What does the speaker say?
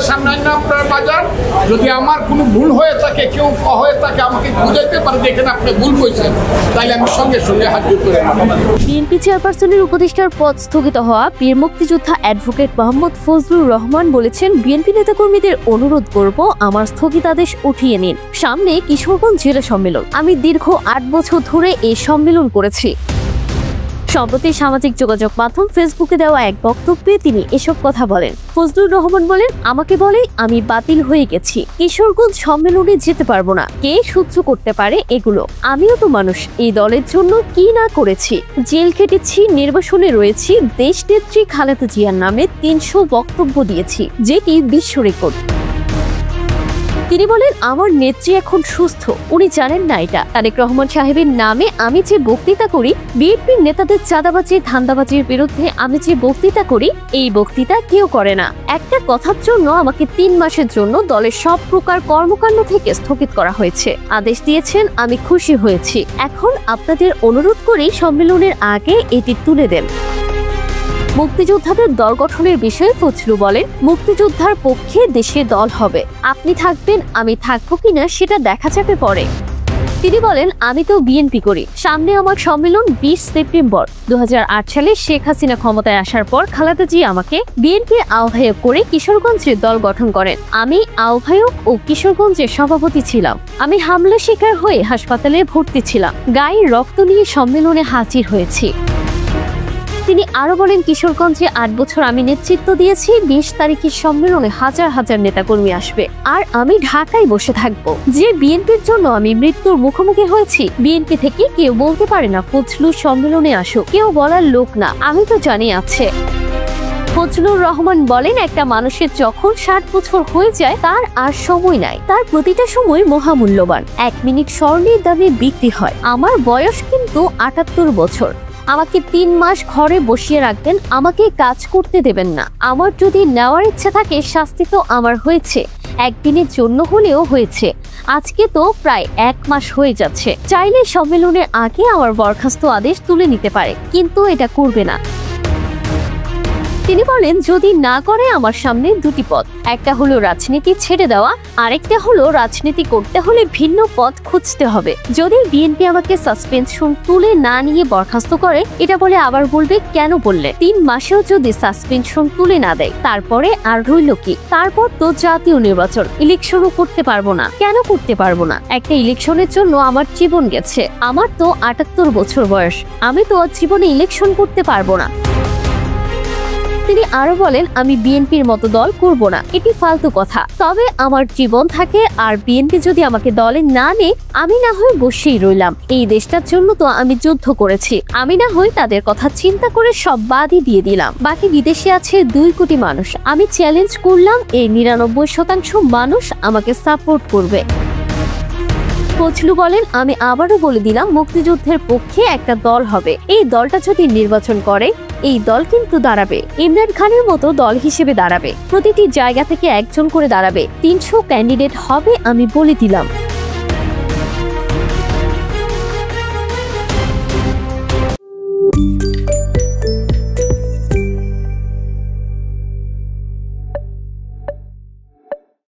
সামনে না আপনার বাজার যদি আমার কোনো ভুল হয়ে থাকে কেউ হয়ে থাকে আমাকে বুঝাইতে পারে দেখেন আপনি ভুল করেছেন তাইলে আমি সঙ্গে সঙ্গে হাজির করে। বিএনপি চেয়ারপারসনের উপদেষ্টার পদ স্থগিত হওয়া বীর মুক্তিযোদ্ধা অ্যাডভোকেট মোহাম্মদ ফজলুর রহমান বলেছেন, বিএনপি নেতাকর্মীদের অনুরোধ করব আমার স্থগিতাদেশ উঠিয়ে নিন। সামনে কিশোরগঞ্জ জেলা সম্মেলন, আমি দীর্ঘ 8 বছর ধরে এই সম্মেলন করেছি। সম্প্রতি সামাজিক যোগাযোগ মাধ্যম ফেসবুকে দেওয়া এক বক্তব্যে তিনি এসব কথা বলেন। ফজলুর রহমান বলেন, আমাকে বলে আমি বাতিল হয়ে গেছি, কিশোরগঞ্জ সম্মেলনে যেতে পারবো না। কে সহ্য করতে পারে এগুলো? আমিও তো মানুষ, এই দলের জন্য কি না করেছি, জেল খেটেছি, নির্বাসনে রয়েছি, দেশ নেত্রী খালেদা জিয়ার নামে 300 বক্তব্য দিয়েছি, যেটি বিশ্ব রেকর্ড। তিনি বলেন, আমার নেত্রী এখন সুস্থ, উনি জানেন না এটা। তারেক রহমান সাহেবের নামে আমি যে বক্তৃতা করি, বিএনপির নেতাদের চাঁদাবাজি ধান্দাবাজির বিরুদ্ধে আমি যে বক্তৃতা করি, এই বক্তৃতা কেউ করে না। একটা কথার জন্য আমাকে 3 মাসের জন্য দলের সব প্রকার কর্মকাণ্ড থেকে স্থগিত করা হয়েছে। আদেশ দিয়েছেন, আমি খুশি হয়েছি। এখন আপনাদের অনুরোধ করেই সম্মেলনের আগে এটি তুলে দেন। মুক্তিযোদ্ধাদের দল গঠনের বিষয়ে ফজলু বলেন, মুক্তিযোদ্ধার পক্ষে দেশে দল হবে, আপনি থাকবেন, আমি থাকবো কিনা সেটা দেখা যাবে পরে। তিনি বলেন, আমি তো বিএনপি করি, সামনে আমার সম্মেলন 20 সেপ্টেম্বর। 2008 সালে শেখ হাসিনা ক্ষমতায় আসার পর খালেদা জিয়া আমাকে বিএনপির আহ্বায়ক করে কিশোরগঞ্জের দল গঠন করেন। আমি আহ্বায়ক ও কিশোরগঞ্জের সভাপতি ছিলাম। আমি হামলা শিকার হয়ে হাসপাতালে ভর্তি ছিলাম, গায়ে রক্ত নিয়ে সম্মেলনে হাজির হয়েছি। তিনি আরো বলেন, কিশোরগঞ্জে 8 বছর আমি নেতৃত্ব দিয়েছি। 20 তারিখের সম্মেলনে হাজার হাজার নেতাকর্মী আসবে, আর আমি ঢাকায় বসে থাকব। যে বিএনপির জন্য আমি মৃত্যুর মুখোমুখি হয়েছি, বিএনপি থেকে কেউ বলতে পারে না ফজলু সম্মেলনে আসুক, কেউ বলার লোক না, আমি তো জানি আছে। ফজলুর রহমান বলেন, একটা মানুষের যখন 60 বছর হয়ে যায় তার আর সময় নাই, তার প্রতিটা সময় মহামূল্যবান। 1 মিনিট স্বর্ণের দামে বিক্রি হয়। আমার বয়স কিন্তু 78 বছর। আমাকে 3 মাস ঘরে বসিয়ে রাখবেন, আমাকে কাজ করতে দেবেন না। আমার যদি নেওয়ার ইচ্ছে থাকে, শাস্তি তো আমার হয়েছে, একদিনের জন্য হলেও হয়েছে। আজকে তো প্রায় 1 মাস হয়ে যাচ্ছে। চাইলে সম্মেলনের আগে আমার বরখাস্ত আদেশ তুলে নিতে পারে, কিন্তু এটা করবে না। তিনি বলেন, যদি না করে আমার সামনে 2টি পথ, একটা হলো রাজনীতি ছেড়ে দেওয়া, আরেকটা হলো রাজনীতি করতে হলে ভিন্ন পথ খুঁজতে হবে। যদি বিএনপি আমাকে সাসপেনশন তুলে না নিয়ে বরখাস্ত করে, এটা বলে আবার বলবে কেন বললে। 3 মাসেও যদি সাসপেনশন তুলে না দেয়, তারপরে আর রইল কি? তারপর তো জাতীয় নির্বাচন, ইলেকশনও করতে পারবো না। কেন করতে পারবো না? একটা ইলেকশনের জন্য আমার জীবন গেছে। আমার তো 78 বছর বয়স, আমি তো জীবনে ইলেকশন করতে পারবো না। তিনি আরো বলেন, আমি বিএনপির মতো দল করব না, এটি ফালতু কথা। তবে আমার জীবন থাকে, আর বিএনপি যদি আমাকে দলে না নেয়, আমি না হয় বসেই রইলাম। এই দেশটার জন্য তো আমি যুদ্ধ করেছি, আমি না হয় তাদের কথা চিন্তা করে সব বাদই দিয়ে দিলাম। বাকি বিদেশে আছে 2 কোটি মানুষ। আমি চ্যালেঞ্জ করলাম, এই 99% মানুষ আমাকে সাপোর্ট করবে। ফজলু বলেন, আমি আবারও বলে দিলাম, মুক্তিযুদ্ধের পক্ষে একটা দল হবে। এই দলটা যদি নির্বাচন করে, এই দল কিন্তু দাঁড়াবে ইমরান খানের মতো দল হিসেবে দাঁড়াবে। প্রতিটি জায়গা থেকে একজন করে দাঁড়াবে। 300 ক্যান্ডিডেট হবে, আমি বলে দিলাম।